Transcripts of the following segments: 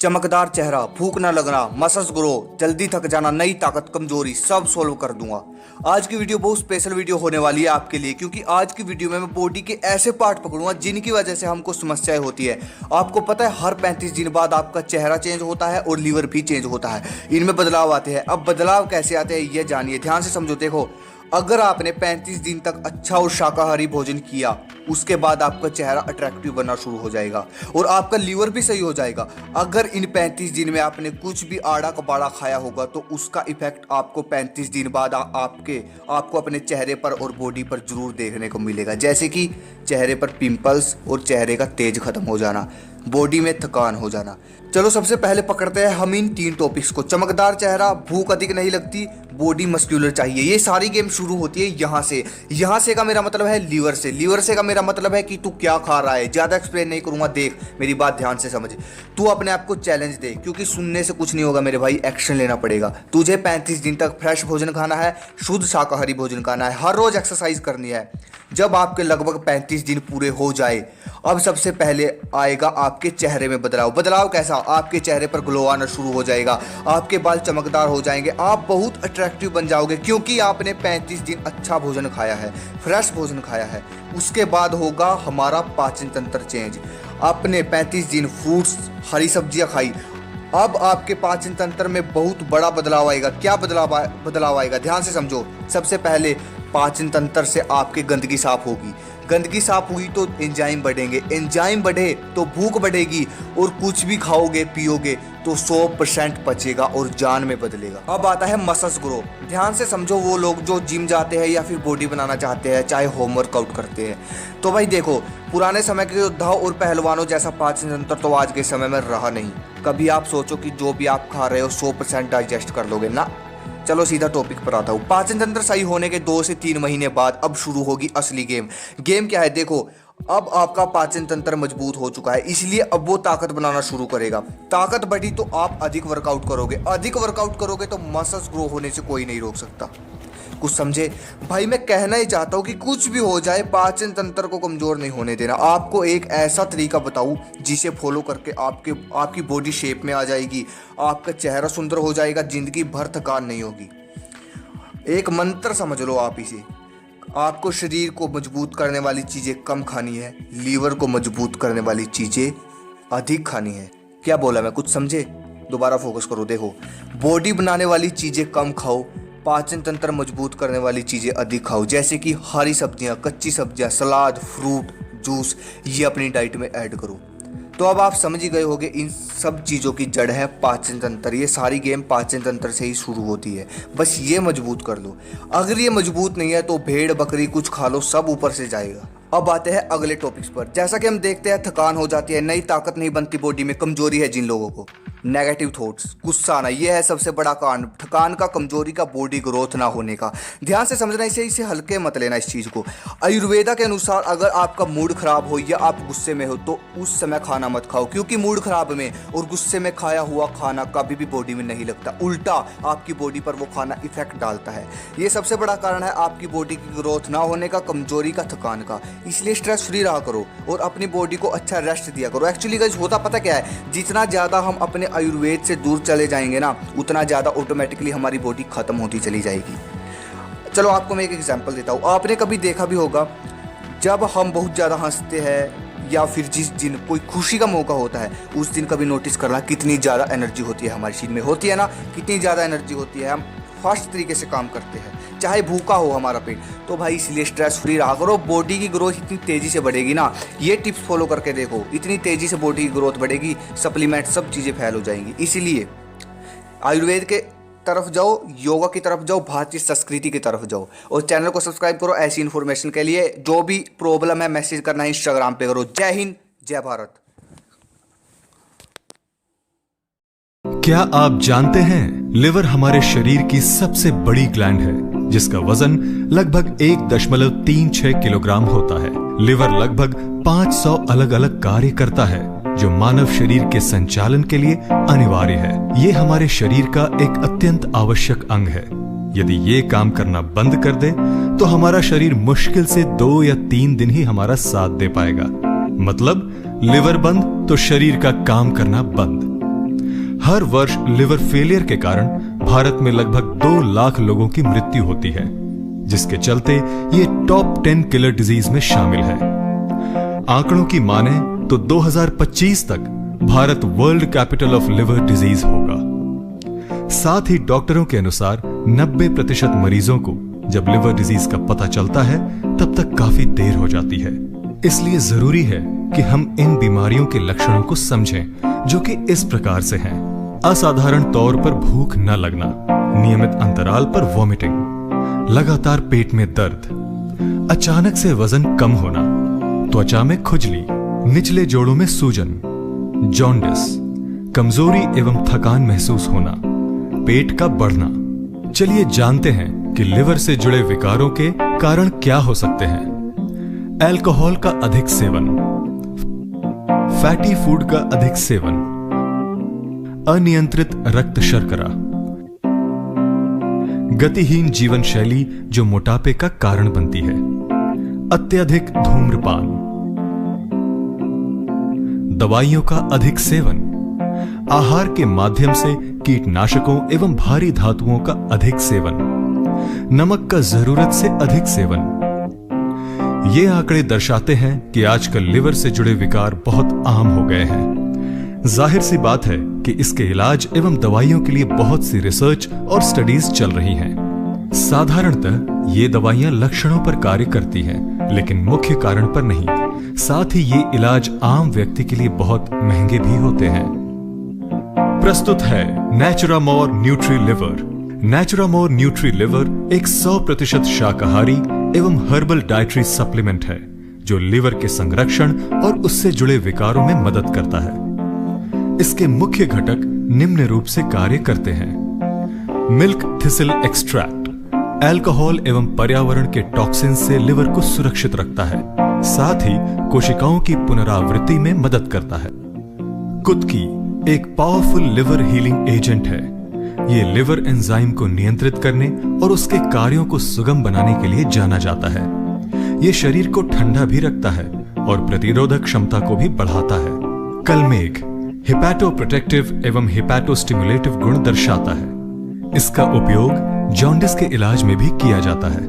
चमकदार चेहरा, भूख न लगना, मसल्स ग्रो, जल्दी थक जाना, नई ताकत, कमजोरी सब सोल्व कर दूंगा। आज की वीडियो बहुत स्पेशल वीडियो होने वाली है आपके लिए, क्योंकि आज की वीडियो में मैं बॉडी के ऐसे पार्ट पकड़ूंगा जिनकी वजह से हमको समस्याएं होती है। आपको पता है हर 35 दिन बाद आपका चेहरा चेंज होता है और लीवर भी चेंज होता है, इनमें बदलाव आते हैं। अब बदलाव कैसे आते हैं ये जानिए, ध्यान से समझो। देखो, अगर आपने 35 दिन तक अच्छा और शाकाहारी भोजन किया, उसके बाद आपका चेहरा अट्रैक्टिव बनना शुरू हो जाएगा और आपका लीवर भी सही हो जाएगा। अगर इन 35 दिन में आपने कुछ भी आड़ा कबाड़ा खाया होगा तो उसका इफेक्ट आपको 35 दिन बाद आपको अपने चेहरे पर और बॉडी पर जरूर देखने को मिलेगा, जैसे कि चेहरे पर पिंपल्स और चेहरे का तेज खत्म हो जाना, बॉडी में थकान हो जाना। चलो सबसे पहले पकड़ते हैं हम इन 3 टॉपिक्स को। चमकदार चेहरा, भूख अधिक नहीं लगती, बॉडी मस्क्यूलर चाहिए। ये सारी गेम शुरू होती है यहाँ से का मेरा मतलब है लीवर से का मेरा मतलब है कि तू क्या खा रहा है। ज्यादा एक्सप्लेन नहीं करूंगा, देख मेरी बात ध्यान से समझ। तू अपने आप को चैलेंज दे, क्योंकि सुनने से कुछ नहीं होगा मेरे भाई, एक्शन लेना पड़ेगा। तुझे 35 दिन तक फ्रेश भोजन खाना है, शुद्ध शाकाहारी भोजन खाना है, हर रोज एक्सरसाइज करनी है। जब आपके लगभग 35 दिन पूरे हो जाए, अब सबसे पहले आएगा आपके चेहरे में बदलाव कैसा? आपके चेहरे पर ग्लो आना शुरू हो जाएगा, आपके बाल चमकदार हो जाएंगे, आप बहुत अट्रैक्टिव बन जाओगे, क्योंकि आपने 35 दिन अच्छा भोजन खाया है, फ्रेश भोजन खाया है। उसके बाद होगा हमारा पाचन तंत्र चेंज। आपने 35 दिन फ्रूट्स, हरी सब्जियां खाई, अब आपके पाचन तंत्र में बहुत बड़ा बदलाव आएगा। क्या बदलाव आएगा? ध्यान से समझो। सबसे पहले पाचन तंत्र से आपकी गंदगी साफ होगी, गंदगी साफ हुई तो एंजाइम बढ़ेंगे, एंजाइम बढ़े तो भूख बढ़ेगी, और कुछ भी खाओगे पियोगे तो 100% पचेगा और जान में बदलेगा। अब आता है मसल्स ग्रो। ध्यान से समझो, वो लोग जो जिम जाते हैं या फिर बॉडी बनाना चाहते हैं, चाहे होम वर्कआउट करते हैं, तो भाई देखो, पुराने समय के योद्धाओं और पहलवानों जैसा पाचन तंत्र तो आज के समय में रहा नहीं। कभी आप सोचो कि जो भी आप खा रहे हो 100% डाइजेस्ट कर लोगे ना। चलो सीधा टॉपिक पर आता हूँ। पाचन तंत्र सही होने के 2 से 3 महीने बाद अब शुरू होगी असली गेम। गेम क्या है? देखो, अब आपका पाचन तंत्र मजबूत हो चुका है, इसलिए अब वो ताकत बनाना शुरू करेगा। ताकत बढ़ी तो आप अधिक वर्कआउट करोगे तो मसल्स ग्रो होने से कोई नहीं रोक सकता। कुछ समझे भाई? मैं कहना ही चाहता हूँ कि कुछ भी हो जाए, पाचन तंत्र को कमजोर नहीं होने देना। आपको एक ऐसा तरीका बताऊँ जिसे फॉलो करके आपकी बॉडी शेप में आ जाएगी, आपका चेहरा सुंदर हो जाएगा, जिंदगी भर थकान नहीं होगी। एक मंत्र समझ लो आप इसे। आपको शरीर को मजबूत करने वाली चीजें कम खानी है, लीवर को मजबूत करने वाली चीजें अधिक खानी है। क्या बोला मैं? कुछ समझे? दोबारा फोकस करो। देखो, बॉडी बनाने वाली चीजें कम खाओ, पाचन तंत्र मजबूत करने वाली चीज़ें अधिक खाओ, जैसे कि हरी सब्जियां, कच्ची सब्जियां, सलाद, फ्रूट, जूस, ये अपनी डाइट में ऐड करो। तो अब आप समझ ही गए होंगे, इन सब चीज़ों की जड़ है पाचन तंत्र। ये सारी गेम पाचन तंत्र से ही शुरू होती है, बस ये मजबूत कर लो। अगर ये मजबूत नहीं है तो भेड़ बकरी कुछ खा लो, सब ऊपर से जाएगा। अब आते हैं अगले टॉपिक्स पर। जैसा कि हम देखते हैं, थकान हो जाती है, नई ताकत नहीं बनती बॉडी में, कमजोरी है जिन लोगों को, नेगेटिव थॉट्स, गुस्सा आना, यह है सबसे बड़ा कारण थकान का, कमजोरी का, बॉडी ग्रोथ ना होने का। ध्यान से समझना, इसे हल्के मत लेना इस चीज़ को। आयुर्वेदा के अनुसार अगर आपका मूड खराब हो या आप गुस्से में हो तो उस समय खाना मत खाओ, क्योंकि मूड खराब में और गुस्से में खाया हुआ खाना कभी भी बॉडी में नहीं लगता, उल्टा आपकी बॉडी पर वो खाना इफेक्ट डालता है। ये सबसे बड़ा कारण है आपकी बॉडी की ग्रोथ ना होने का, कमजोरी का, थकान का। इसलिए स्ट्रेस फ्री रहा करो और अपनी बॉडी को अच्छा रेस्ट दिया करो। एक्चुअली गाइस, होता पता क्या है, जितना ज़्यादा हम अपने आयुर्वेद से दूर चले जाएंगे ना, उतना ज़्यादा ऑटोमेटिकली हमारी बॉडी खत्म होती चली जाएगी। चलो आपको मैं एक एग्जांपल देता हूँ। आपने कभी देखा भी होगा, जब हम बहुत ज़्यादा हंसते हैं या फिर जिस दिन कोई खुशी का मौका होता है, उस दिन कभी नोटिस करना कितनी ज़्यादा एनर्जी होती है हमारे शरीर में, होती है ना? कितनी ज़्यादा एनर्जी होती है, हम फास्ट तरीके से काम करते हैं, चाहे भूखा हो हमारा पेट। तो भाई इसलिए स्ट्रेस फ्री रहा करो। बॉडी की ग्रोथ इतनी तेज़ी से बढ़ेगी ना, ये टिप्स फॉलो करके देखो, इतनी तेज़ी से बॉडी की ग्रोथ बढ़ेगी, सप्लीमेंट सब चीज़ें फैल हो जाएंगी। इसीलिए आयुर्वेद के तरफ जाओ, योगा की तरफ जाओ, भारतीय संस्कृति की तरफ जाओ, और चैनल को सब्सक्राइब करो ऐसी इन्फॉर्मेशन के लिए। जो भी प्रॉब्लम है मैसेज करना है इंस्टाग्राम पे करो। जय हिंद, जय भारत। क्या आप जानते हैं, लिवर हमारे शरीर की सबसे बड़ी ग्लैंड है, जिसका वजन लगभग 1.36 किलोग्राम होता है। लिवर लगभग 500 अलग अलग कार्य करता है, जो मानव शरीर के संचालन के लिए अनिवार्य है। ये हमारे शरीर का एक अत्यंत आवश्यक अंग है। यदि ये काम करना बंद कर दे तो हमारा शरीर मुश्किल से 2 या 3 दिन ही हमारा साथ दे पाएगा। मतलब लिवर बंद तो शरीर का काम करना बंद। हर वर्ष लिवर फेलियर के कारण भारत में लगभग 2 लाख लोगों की मृत्यु होती है, जिसके चलते ये टॉप 10 किलर डिजीज में शामिल है। आंकड़ों की माने तो 2025 तक Bharat world capital of liver disease होगा। साथ ही डॉक्टरों के अनुसार 90% मरीजों को जब लिवर डिजीज का पता चलता है तब तक काफी देर हो जाती है। इसलिए जरूरी है कि हम इन बीमारियों के लक्षणों को समझें, जो कि इस प्रकार से हैं। असाधारण तौर पर भूख न लगना, नियमित अंतराल पर वॉमिटिंग, लगातार पेट में दर्द, अचानक से वजन कम होना, त्वचा में खुजली, निचले जोड़ों में सूजन, जॉन्डिस, कमजोरी एवं थकान महसूस होना, पेट का बढ़ना। चलिए जानते हैं कि लिवर से जुड़े विकारों के कारण क्या हो सकते हैं। अल्कोहल का अधिक सेवन, फैटी फूड का अधिक सेवन, अनियंत्रित रक्त शर्करा, गतिहीन जीवन शैली जो मोटापे का कारण बनती है, अत्यधिक धूम्रपान, दवाइयों का अधिक सेवन, आहार के माध्यम से कीटनाशकों एवं भारी धातुओं का अधिक सेवन, नमक का जरूरत से अधिक सेवन। ये आंकड़े दर्शाते हैं कि आजकल लिवर से जुड़े विकार बहुत आम हो गए हैं। जाहिर सी बात है कि इसके इलाज एवं दवाइयों के लिए बहुत सी रिसर्च और स्टडीज चल रही हैं। साधारणतः ये दवाइयां लक्षणों पर कार्य करती हैं, लेकिन मुख्य कारण पर नहीं। साथ ही ये इलाज आम व्यक्ति के लिए बहुत महंगे भी होते हैं। प्रस्तुत है नेचुरामोर न्यूट्री लिवर। नेचुरामोर न्यूट्री लिवर एक 100% शाकाहारी एवं हर्बल डाइटरी सप्लीमेंट है, जो लिवर के संरक्षण और उससे जुड़े विकारों में मदद करता है। इसके मुख्य घटक निम्न रूप से कार्य करते हैं। मिल्क थिसिल एक्सट्रैक्ट अल्कोहल एवं पर्यावरण के टॉक्सिन से लिवर को सुरक्षित रखता है, साथ ही कोशिकाओं की पुनरावृत्ति में मदद करता है। कुत्की एक पावरफुल लिवर हीलिंग एजेंट है। ये लिवर एंजाइम को नियंत्रित करने और उसके कार्यों को सुगम बनाने के लिए जाना जाता है। ये शरीर को ठंडा भी रखता है और प्रतिरोधक क्षमता को भी बढ़ाता है। कलमेघ हिपैटोप्रोटेक्टिव एवं हिपैटोस्टिमुलेटिव गुण दर्शाता है। इसका उपयोग जॉन्डिस के इलाज में भी किया जाता है।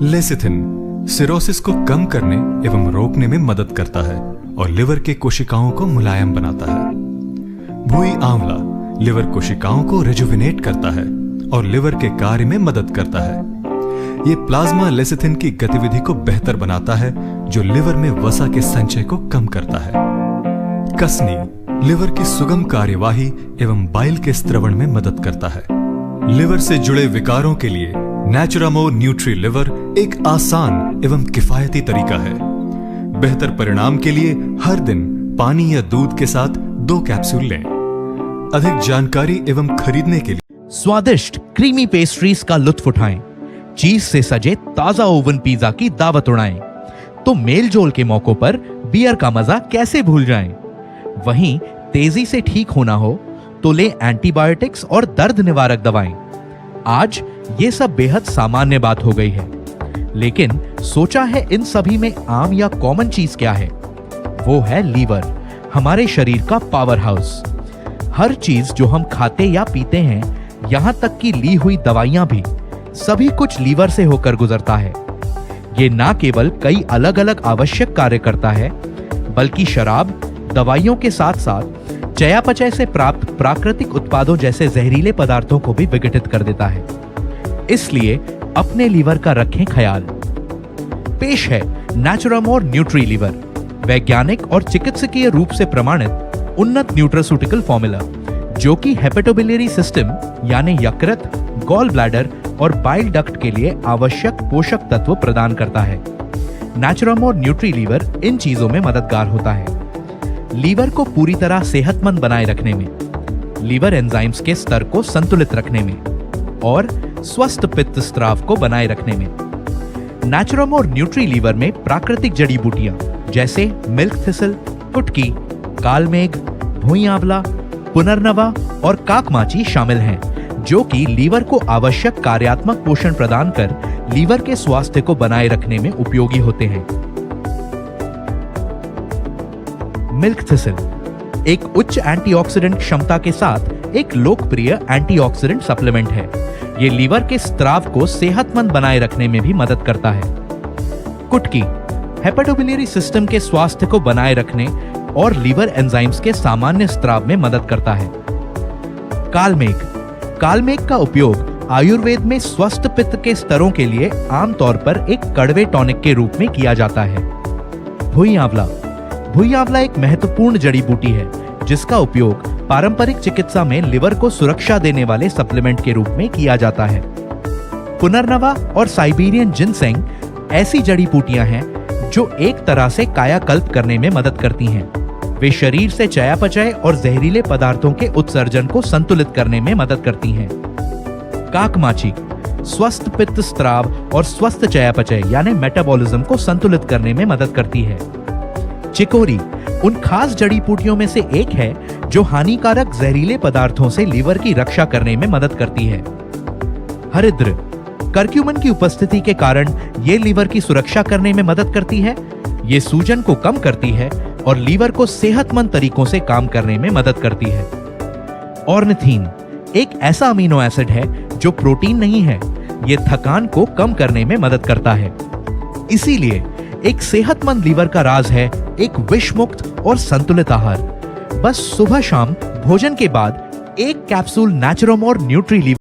लेसिथिन सिरोसिस को कम करने एवं रोकने में मदद करता है और लिवर के कोशिकाओं को मुलायम बनाता है। भुई आंवला लिवर कोशिकाओं को रेजुविनेट करता है और लिवर के कार्य में मदद करता है। ये प्लाज्मा लेसिथिन की गतिविधि को बेहतर बनाता है, जो लिवर में वसा के संचय को कम करता है। कसनी लिवर की सुगम कार्यवाही एवं बाइल के स्त्रवण में मदद करता है। लिवर से जुड़े विकारों के लिए नेचुरामोर न्यूट्री लिवर एक आसान एवं किफायती तरीका है। बेहतर परिणाम के लिए हर दिन पानी या दूध के साथ 2 कैप्सूल लें। अधिक जानकारी एवं खरीदने के लिए स्वादिष्ट क्रीमी पेस्ट्रीज का लुत्फ उठाएं, चीज से सजे ताजा ओवन पिज्जा की दावत उड़ाएं, तो मेल जोल के मौकों पर बियर का मजा कैसे भूल जाएं। वहीं तेजी से ठीक होना हो तो ले एंटीबायोटिक्स और दर्द निवारक दवाएं। आज ये सब बेहद सामान्य बात हो गई है, लेकिन सोचा है इन सभी में आम या कॉमन चीज क्या है? वो है लीवर, हमारे शरीर का पावर हाउस। हर चीज जो हम खाते या पीते हैं, यहां तक कि ली हुई दवाइयां भी, सभी कुछ लीवर से होकर गुजरता है। ये ना केवल कई अलग अलग आवश्यक कार्य करता है, बल्कि शराब, दवाइयों के साथ साथ चयापचय से प्राप्त प्राकृतिक उत्पादों जैसे जहरीले पदार्थों को भी विघटित कर देता है। इसलिए अपने लीवर का रखें ख्याल। पेश है नेचुरामोर न्यूट्री लिवर, वैज्ञानिक और चिकित्सकीय रूप से प्रमाणित उन्नत न्यूट्रास्यूटिकल फॉर्मूला, जो कि हेपेटोबिलियरी सिस्टम यानी यकृत, गॉल ब्लैडर और बाइल डक्ट के लिए आवश्यक पोषक तत्व प्रदान करता है। नेचुरामोर न्यूट्री लीवर इन चीजों में मददगार होता है। लीवर को पूरी तरह सेहतमंद बनाए रखने में, लीवर एंजाइम्स के स्तर को संतुलित रखने में और स्वस्थ पित्त स्राव को बनाए रखने में। नेचुरामोर न्यूट्री लीवर में प्राकृतिक जड़ी बूटियां जैसे मिल्क थिसिल, कुटकी, कालमेघ, भुई आंवला, पुनर्नवा और काकमाची शामिल हैं, जो कि लीवर को आवश्यक कार्यात्मक पोषण प्रदान कर लीवर के स्वास्थ्य को बनाए रखने में उपयोगी होते हैं। मिल्क थिसिल एक उच्च एंटीऑक्सीडेंट क्षमता के साथ एक लोकप्रिय एंटीऑक्सीडेंट सप्लीमेंट है। ये लीवर के स्त्राव को सेहतमंद बनाए रखने में भी मदद करता है। कुटकी हेपेटोबिलियरी सिस्टम के स्वास्थ्य को बनाए रखने और लीवर एंजाइम्स के सामान्य स्त्राव में मदद करता है। कालमेघ का उपयोग आयुर्वेद में स्वस्थ पित्त के स्तरों के लिए आमतौर पर एक कड़वे टॉनिक के रूप में किया जाता है। भुई आंवला एक महत्वपूर्ण जड़ी बूटी है जिसका उपयोग पारंपरिक चिकित्सा में लिवर को सुरक्षा देने वाले सप्लीमेंट के रूप में किया जाता है। पुनर्नवा और साइबेरियन जिनसेंग ऐसी जड़ी बूटियां हैं जो एक तरह से कायाकल्प करने में मदद करती हैं। वे शरीर से चयापचय और जहरीले पदार्थों के उत्सर्जन को संतुलित करने में मदद करती हैं। काकमाची स्वस्थ पित्त स्त्राव और स्वस्थ चयापचय यानी मेटाबॉलिज्म को संतुलित करने में मदद करती है। चिकोरी उन खास जड़ी बूटियों में से एक है जो हानिकारक जहरीले पदार्थों से लीवर की रक्षा करने में मदद करती है। हरिद्र करक्यूमिन की उपस्थिति के कारण ये लीवर की सुरक्षा करने में मदद करती है। ये सूजन को कम करती है और लीवर को सेहतमंद तरीकों से काम करने में मदद करती है। ऑर्निथीन एक ऐसा अमीनो एसिड है जो प्रोटीन नहीं है। ये थकान को कम करने में मदद करता है। इसीलिए एक सेहतमंद लीवर का राज है एक विष मुक्त और संतुलित आहार। बस सुबह शाम भोजन के बाद एक कैप्सूल नेचुरोमोर न्यूट्री लीवर